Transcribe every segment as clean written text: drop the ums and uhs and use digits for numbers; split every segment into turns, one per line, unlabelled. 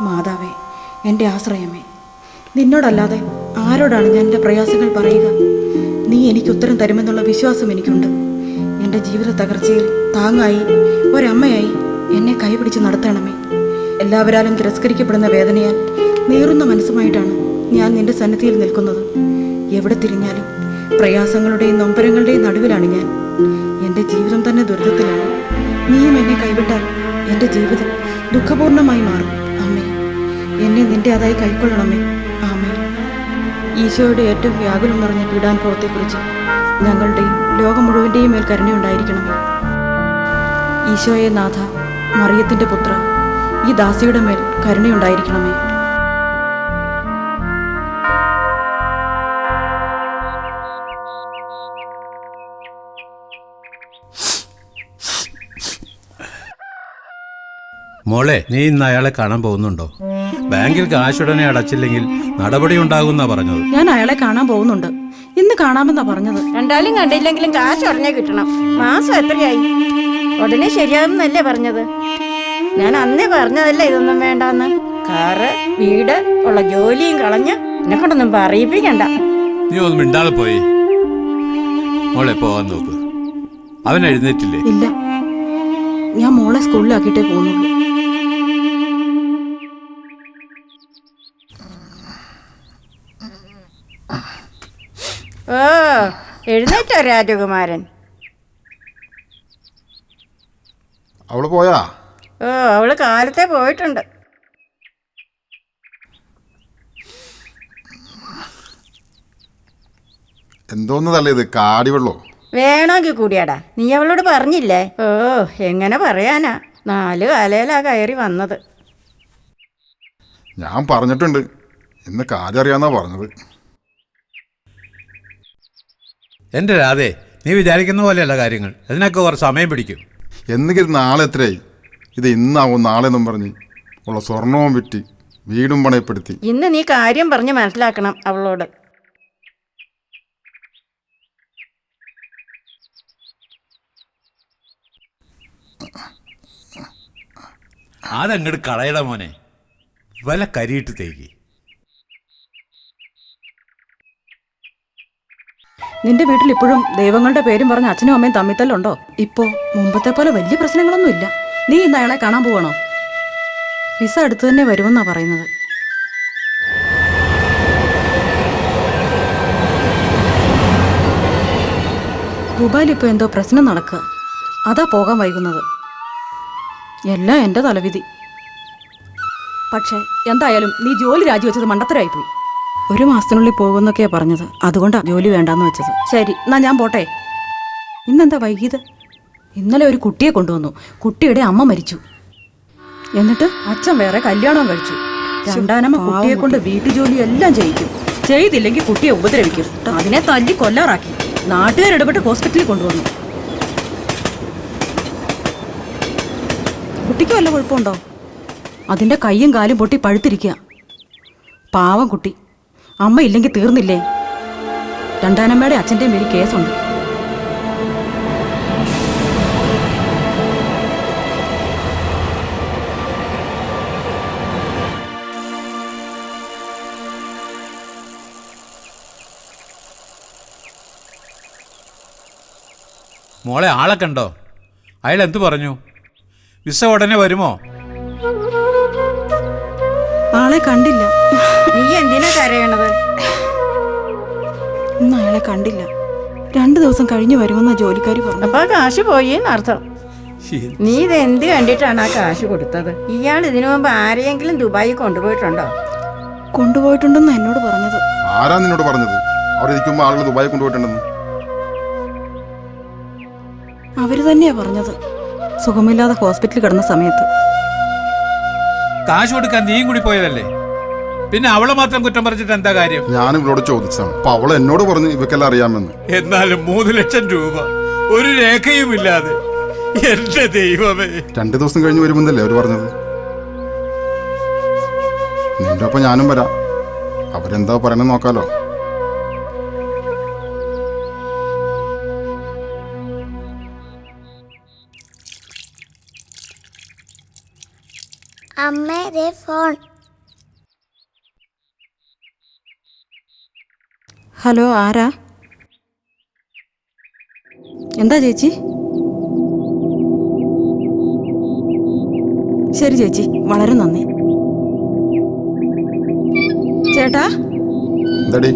മാതാവേ, എൻ്റെ ആശ്രയമേ, നിന്നോടല്ലാതെ ആരോടാണ് ഞാൻ എൻ്റെ പ്രയാസങ്ങൾ പറയുക? നീ എനിക്ക് ഉത്തരം തരുമെന്നുള്ള വിശ്വാസം എനിക്കുണ്ട്. എൻ്റെ ജീവിത തകർച്ചയിൽ താങ്ങായി ഒരമ്മയായി എന്നെ കൈപിടിച്ച് നടത്തണമേ. എല്ലാവരാലും തിരസ്കരിക്കപ്പെടുന്ന വേദനയാൽ നീറുന്ന മനസ്സുമായിട്ടാണ് ഞാൻ നിന്റെ സന്നിധിയിൽ നിൽക്കുന്നത്. എവിടെ തിരിഞ്ഞാലും പ്രയാസങ്ങളുടെയും നൊമ്പരങ്ങളുടെയും നടുവിലാണ് ഞാൻ. എൻ്റെ ജീവിതം തന്നെ ദുരിതത്തിലാണ്. നീയും എന്നെ കൈവിട്ടാൽ എൻ്റെ ജീവിതം ദുഃഖപൂർണമായി മാറും. അമ്മേ, എന്നെ നിന്റെ അതായി കൈക്കൊള്ളണമേ. ആമേ. ഈശോയുടെ ഏറ്റവും വ്യാകുലം നിറഞ്ഞ പീഡാനുഭവത്തെക്കുറിച്ച് ഞങ്ങളുടെയും ലോകം മുഴുവൻ്റെയും മേൽ കരുണയുണ്ടായിരിക്കണമേ. ഈശോയെ നാഥ, മറിയത്തിൻ്റെ പുത്ര, ഈ ദാസിയുടെ മേൽ കരുണയുണ്ടായിരിക്കണമേ.
മോളെ, നീ ഇന്ന് അയാളെ കാണാൻ പോകുന്നുണ്ടോ? ബാങ്കിൽ കാശുടനെ അടച്ചില്ലെങ്കിൽ നടപടി ഉണ്ടാകുന്നാ പറഞ്ഞത്.
ഞാൻ അയാളെ കാണാൻ പോകുന്നുണ്ട്. ഇന്ന് കാണാമെന്നാ പറഞ്ഞത്.
കണ്ടാലും കണ്ടില്ലെങ്കിലും കാശ് ഉടനെ കിട്ടണം. മാസം എത്രയായി? ഉടനെ ശരിയാകുന്നല്ലേ പറഞ്ഞത്? ഞാൻ അന്നേ പറഞ്ഞതല്ലേ ഇതൊന്നും വേണ്ടാന്ന്. കാറ്, വീട്, ഉള്ള ജോലിയും കളഞ്ഞ് എന്നെ കൊണ്ടൊന്നും പറയിപ്പിക്കണ്ട.
നീ ഒന്നും മിണ്ടാതെ പോയി. മോളെ, പോവാൻ നോക്ക്. അവൻ എഴുന്നേറ്റില്ലേ?
ഇല്ല, ഞാൻ മോളെ സ്കൂളിലാക്കിയിട്ടേ പോകുന്നുള്ളൂ.
ഓ, എഴുന്നേറ്റോ രാജകുമാരൻ?
അവള് പോയാ?
ഓ, അവള് കാലത്തെ പോയിട്ടുണ്ട്.
എന്തോന്നതല്ലേ ഇത്, കാടിവെള്ളോ?
വേണമെങ്കിൽ കൂടിയാടാ. നീ അവളോട് പറഞ്ഞില്ലേ? ഓ, എങ്ങനെ പറയാനാ, 4 കാലയിലാ കയറി വന്നത്.
ഞാൻ പറഞ്ഞിട്ടുണ്ട്, ഇന്ന് കാര്യം അറിയാന്നാ പറഞ്ഞത്.
എൻ്റെ രാധേ, നീ വിചാരിക്കുന്ന പോലെയല്ല കാര്യങ്ങൾ. അതിനൊക്കെ കുറച്ച് സമയം പിടിക്കും.
എന്നെങ്കിലും നാളെ എത്രയായി? ഇത് ഇന്നാവും നാളെ എന്നും പറഞ്ഞ് ഉള്ള സ്വർണവും വിറ്റ് വീടും പണയപ്പെടുത്തി.
ഇന്ന് നീ കാര്യം പറഞ്ഞ് മനസ്സിലാക്കണം അവളോട്.
അതങ്ങോട്ട് കളയട മോനെ, വല കരിയിട്ട് തേക്കി.
നിന്റെ വീട്ടിൽ ഇപ്പോഴും ദൈവങ്ങളുടെ പേരും പറഞ്ഞ അച്ഛനും അമ്മയും തമ്മിത്തല്ലുണ്ടോ? ഇപ്പോ മുമ്പത്തെ പോലെ വലിയ പ്രശ്നങ്ങളൊന്നും ഇല്ല. നീ ഇന്ന് അയാളെ കാണാൻ പോകണോ? വിസ അടുത്ത് തന്നെ വരുമെന്നാ പറയുന്നത്. ദുബായിൽ ഇപ്പോൾ എന്തോ പ്രശ്നം നടക്കുക, അതാ പോകാൻ വൈകുന്നത്. എല്ലാം എൻ്റെ തലവിധി. പക്ഷേ എന്തായാലും നീ ജോലി രാജിവെച്ചത് മണ്ടത്തരായിപ്പോയി. 1 മാസത്തിനുള്ളിൽ പോകുമെന്നൊക്കെയാ പറഞ്ഞത്. അതുകൊണ്ടാ ജോലി വേണ്ടാന്ന് വെച്ചത്. ശരി, എന്നാ ഞാൻ പോട്ടെ. ഇന്നെന്താ വൈകിയത്? ഇന്നലെ ഒരു കുട്ടിയെ കൊണ്ടുവന്നു. കുട്ടിയുടെ അമ്മ മരിച്ചു. എന്നിട്ട് അച്ഛൻ വേറെ കല്യാണവും കഴിച്ചു. രണ്ടാനമ്മ കുട്ടിയെ കൊണ്ട് വീട്ടുജോലി എല്ലാം ചെയ്യിക്കും. ചെയ്തില്ലെങ്കിൽ കുട്ടിയെ ഉപദ്രവിക്കും. അതിനെ തല്ലി കൊല്ലാറാക്കി. നാട്ടുകാരിടപെട്ട് ഹോസ്പിറ്റലിൽ കൊണ്ടുവന്നു. കുട്ടിക്ക് വല്ല കുഴപ്പമുണ്ടോ? അതിൻ്റെ കൈയും കാലും പൊട്ടി പഴുത്തിരിക്കുക. പാവം കുട്ടി. അമ്മ ഇല്ലെങ്കിൽ തീർന്നില്ലേ? രണ്ടാനമ്മയുടെ അച്ഛൻ്റെ മേൽ കേസുണ്ട്.
മോളെ, ആളെ കണ്ടോ? അയാൾ എന്തു പറഞ്ഞു? വിസ ഉടനെ വരുമോ?
ആളെ കണ്ടില്ല.
നീ എന്തിനാ കരയണത്?
ഇന്ന് അയാളെ കണ്ടില്ല. 2 ദിവസം കഴിഞ്ഞ് വരുമെന്ന ജോലിക്കാരി പറഞ്ഞു.
അപ്പൊ കാശ് പോയി എന്നർത്ഥം. നീ ഇത് എന്ത് കണ്ടിട്ടാണ് ആ കാശ് കൊടുത്തത്? ഇയാൾ ഇതിനു മുമ്പ് ആരെയെങ്കിലും ദുബായി കൊണ്ടുപോയിട്ടുണ്ടോ?
കൊണ്ടുപോയിട്ടുണ്ടെന്ന് എന്നോട് പറഞ്ഞത്.
ആരാ നിന്നോട് പറഞ്ഞത് അവിടെ ഇരിക്കുമ്പോൾ ആളുകൾ ദുബായി കൊണ്ടുപോയിട്ടുണ്ടെന്ന്?
അവര് തന്നെയാ പറഞ്ഞത്, സുഖമില്ലാതെ ഹോസ്പിറ്റലിൽ കിടന്ന സമയത്ത്.
കാശ് കൊടുക്കാൻ നീയും കൂടി പോയതല്ലേ? പിന്നെ അവളെ മാത്രം കുറ്റം പറഞ്ഞിട്ട് എന്താ കാര്യം?
ഞാനും ഇവളോട് ചോദിച്ചാണ്. അപ്പൊ അവൾ എന്നോട് പറഞ്ഞു ഇവക്കെല്ലാം അറിയാമെന്ന്.
എന്നാലും 3 ലക്ഷം രൂപ ഒരു രേഖയുമില്ലാതെ. എന്റെ ദൈവമേ.
2 ദിവസം കഴിഞ്ഞ് വരുമെന്നല്ലേ അവര് പറഞ്ഞത്? നിന്റെ ഒപ്പം ഞാനും വരാം. അവരെന്താ പറയണെന്ന് നോക്കാലോ.
അമ്മേ, ദേ ഫോൺ.
ഹലോ, ആരാ? എന്താ ചേച്ചി? ശരി ചേച്ചി, വളരെ നന്ദി. ചേട്ടാ,
എന്താടി?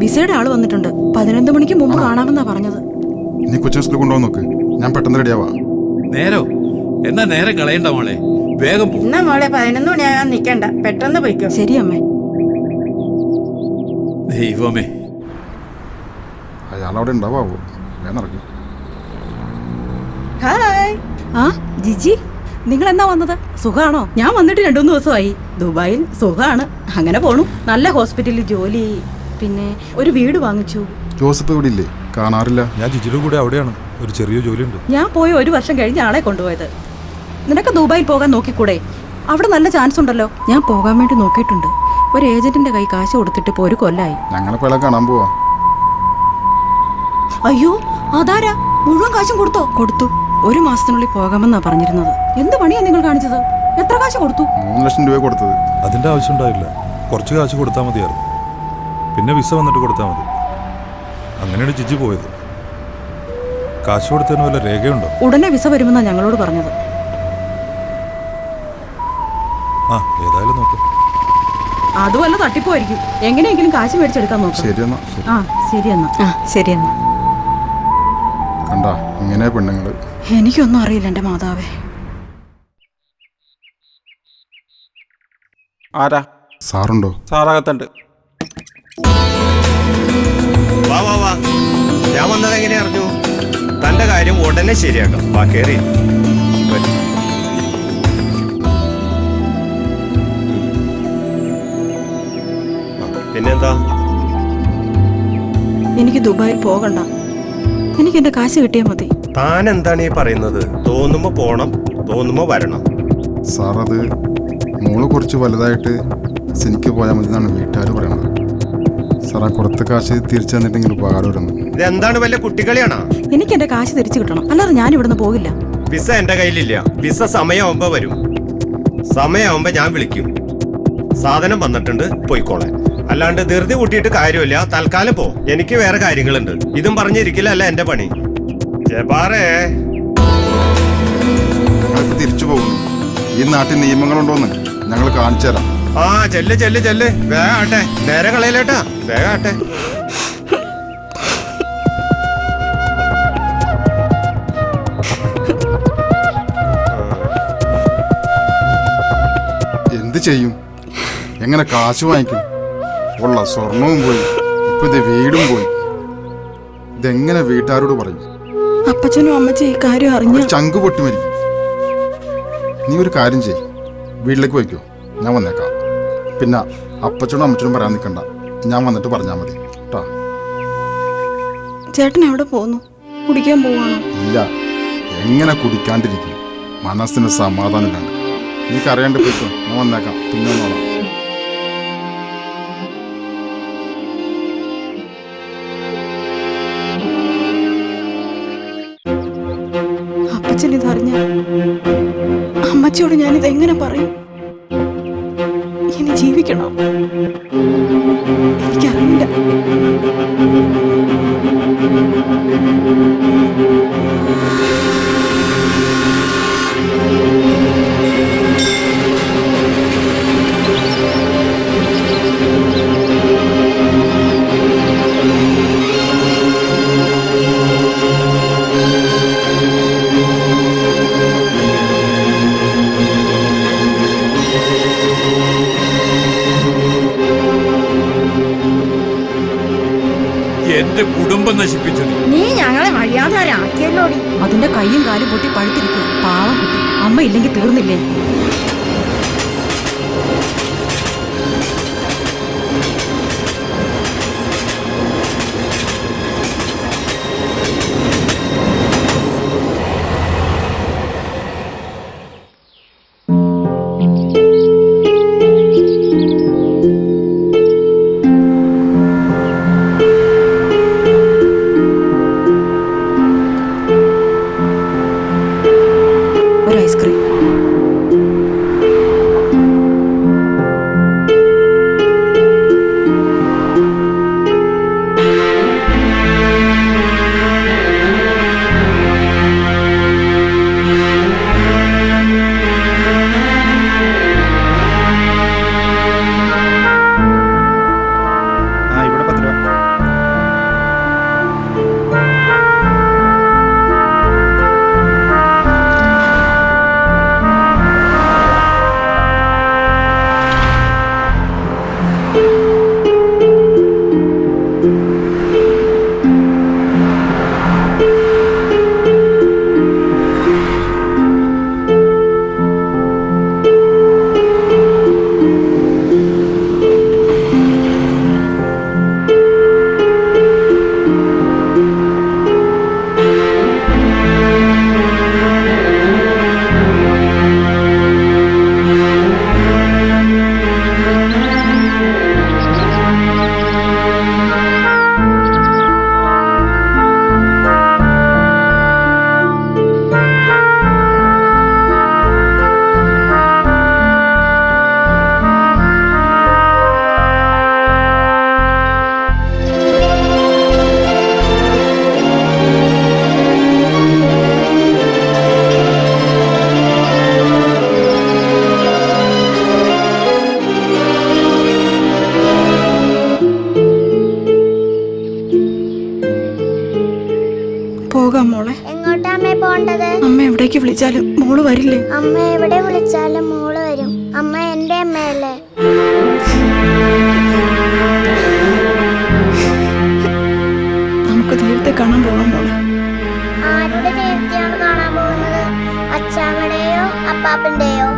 വിസയുടെ ആള് വന്നിട്ടുണ്ട്. 11 മണിക്ക് മുമ്പ് കാണാമെന്നാ പറഞ്ഞത്.
നീ കൊച്ചിനെ സ്കൂളിൽ കൊണ്ടുപോകാൻ നോക്ക്, ഞാൻ പെട്ടെന്ന് റെഡിയാവാ.
നേരോ? എന്നാ നേരെ കളയണ്ട മോളെ, വേഗം പോ.
എന്നാ മോളെ 11 മണിയാകാൻ നിൽക്കണ്ട, പെട്ടെന്ന് പോയിക്കോ.
ശരി അമ്മേ.
ദൈവമേ,
അയാളവിടെ ഉണ്ടാവാവോ? ഞാൻ നടക്കും.
ഹായ്. ആ ജിജി, നിങ്ങൾ എന്നാ വന്നത്? സുഖാണോ? ഞാൻ വന്നിട്ട് 2-3 ദിവസമായി. ദുബായിൽ സുഖാണ്, അങ്ങനെ പോണു. നല്ല ഹോസ്പിറ്റലിൽ ജോലി, പിന്നെ ഒരു വീട് വാങ്ങിച്ചു.
ജോസഫ് ഇവിടെ ഇല്ലേ? കാണാറില്ല.
ഞാൻ ജിജിയുടെ കൂടെ അവിടെയാണ്, ഒരു ചെറിയ ജോലിയുണ്ട്.
ഞാൻ പോയി 1 വർഷം കഴിഞ്ഞ് ആളെ കൊണ്ടുപോയത്. നിനക്ക് ദുബായിൽ പോകാൻ നോക്കിക്കൂടെ? അവിടെ നല്ല ചാൻസ് ഉണ്ടല്ലോ. ഞാൻ പോകാൻ വേണ്ടി നോക്കിയിട്ടുണ്ട്. ഒരു ഏജന്റിന്റെ കൈ കാശ് കൊടുത്തിട്ട് ഇപ്പോൾ 1 കൊല്ലായി.
ഞങ്ങളിപ്പോൾ അയാളെ കാണാൻ പോവാ.
അയ്യോ, അതാരാ? മുഴുവൻ കാശും കൊടുത്തോ? കൊടുത്തു. 1 മാസത്തിനുള്ളിൽ പോകാമെന്നാ പറഞ്ഞിരുന്നത്. എന്ത് പണിയാ നിങ്ങൾ കാണിച്ചത്? എത്ര കാശ് കൊടുത്തു?
3 ലക്ഷം രൂപ കൊടുത്തത്.
അതിന്റെ ആവശ്യം ഉണ്ടായില്ല, കുറച്ച് കാശ് കൊടുത്താൽ മതിയായിരുന്നു. പിന്നെ വിസ വന്നിട്ട് കൊടുത്താൽ മതി. അങ്ങനെയാണ് ജിജി പോയത്. കാശ് കൊടുത്തതിന് വല്ല രേഖയുണ്ടോ?
ഉടനെ വിസ വരുമെന്നാ ഞങ്ങളോട് പറഞ്ഞത്.
ആ, ഏതായാലും നോക്കാം.
അതുമല്ല തട്ടിപ്പോയിരിക്കും. എങ്ങനെയെങ്കിലും കാശ് മേടിച്ചെടുക്കാൻ നോക്കാം.
ശരിയെന്നാ.
ആ ശരി എന്നാ.
കണ്ടാ, ഇങ്ങനെ പെണ്ണുങ്ങള്.
എനിക്കൊന്നും അറിയില്ല എൻ്റെ മാതാവേ.
ആരാ?
സാറുണ്ടോ?
സാറകത്തുണ്ട്.
വാ വാ വാ, ഞാൻ വന്നത് എങ്ങനെ അറിഞ്ഞു? തന്റെ കാര്യം ഉടനെ ശരിയാക്കാം. വാ, കേറി. പിന്നെന്താ?
എനിക്ക് ദുബായിൽ പോകണ്ട. എനിക്ക് എൻ്റെ കാശ് കിട്ടിയാൽ മതി.
താൻ എന്താണ് ഈ പറയുന്നത്? തോന്നുമ്പോ പോണം, തോന്നുമ്പോ വരണം.
സാർ, അത് മോള് കുറച്ച് വലുതായിട്ട് സിനിക്ക് പോയാൽ മതി എന്നാണ് വീട്ടുകാർ പറയണത്. സാർ, ആ കൊടുത്ത കാശ് തിരിച്ചു തന്നിട്ടെങ്കിലും ഉപകാരം വരുന്നു.
ഇതെന്താണ്, വല്ല കുട്ടികളിയാണോ?
എനിക്ക് എൻ്റെ കാശ് തിരിച്ചു കിട്ടണം, അല്ലാതെ ഞാൻ ഇവിടുന്ന് പോകില്ല.
വിസ എന്റെ കയ്യിലില്ല. വിസ സമയമാകുമ്പോ വരും. സമയമാകുമ്പോ ഞാൻ വിളിക്കും. സാധനം വന്നിട്ടുണ്ട്, പോയിക്കോളാൻ. അല്ലാണ്ട് ധൃതി കൂട്ടിയിട്ട് കാര്യമില്ല. തൽക്കാലം പോ, എനിക്ക് വേറെ കാര്യങ്ങളുണ്ട്. ഇതും പറഞ്ഞിരിക്കില്ലല്ല എന്റെ പണി. ജബാറേ,
ഞങ്ങൾക്ക് തിരിച്ചു പോകുന്നു. ഈ നാട്ടിൽ നിയമങ്ങളുണ്ടോന്ന് ഞങ്ങൾ കാണിച്ചു തരാം.
ആ ചെല്ല് ചെല്ല് ചെല്ല്, വേഗം ആട്ടെ. നേരെ കളയിലേട്ടാ, വേഗം ആട്ടെ.
എന്ത് ചെയ്യും? എങ്ങനെ കാശ് വാങ്ങിക്കും? ഉള്ള സ്വർണവും പോയി, ഇപ്പൊ ഇത് വീടും പോയി. ഇതെങ്ങനെ വീട്ടുകാരോട് പറയും?
അപ്പച്ചനും അമ്മച്ചും ഈ കാര്യം അറിഞ്ഞ
ചങ്ക് പൊട്ടി മരിക്കും. നീ ഒരു കാര്യം ചെയ്, വീട്ടിലേക്ക് പോയിക്കോ, ഞാൻ വന്നേക്കാം. പിന്നെ അപ്പച്ചനും അമ്മച്ചനും പറയാൻ നിൽക്കണ്ട, ഞാൻ വന്നിട്ട് പറഞ്ഞാൽ മതി കേട്ടോ.
ചേട്ടൻ എവിടെ പോകുന്നു? കുടിക്കാൻ പോവാണോ?
ഇല്ല, എങ്ങനെ കുടിക്കാണ്ടിരിക്കും? മനസ്സിന് സമാധാനം ഇല്ലാണ്ട്. എനിക്കറിയാണ്ട് പോയിക്കോ, ഞാൻ വന്നേക്കാം. പിന്നെ വന്നോളാം.
അപ്പച്ചൻ ഇതറിഞ്ഞ അമ്മച്ചിയോട് ഞാനിത് എങ്ങനെ പറയും? ഇനി ജീവിക്കണോ? എനിക്കറിയില്ല.
എന്റെ കുടുംബം നശിപ്പിച്ചു നീ.
നീ ഞങ്ങളെ വഴിയാധാരാക്കിയല്ലോടി.
അതിന്റെ കൈയും കാലും പൊട്ടി പഴുത്തിരിക്കുക. പാവം കുട്ടി. അമ്മ ഇല്ലെങ്കിൽ തീർന്നില്ലേ? ഒരു ഐസ്ക്രീം. പോകാം മോളെ.
എങ്ങോട്ടാ അമ്മേ പോണ്ടത്?
അമ്മ എവിടേക്ക് വിളിച്ചാലും മോള് വരില്ലേ?
അമ്മ എവിടെ വിളിച്ചാലും മോള് വരും. അമ്മ എന്റെ അമ്മയല്ലേ?
നമുക്ക് ദൈവത്തെ കാണാൻ പോകാം മോളെ.
ആരുടെ ദൈവത്തെയാണ് കാണാൻ പോകുന്നത്? അച്ചാമ്മയുടെയോ അപ്പാപ്പന്റെയോ?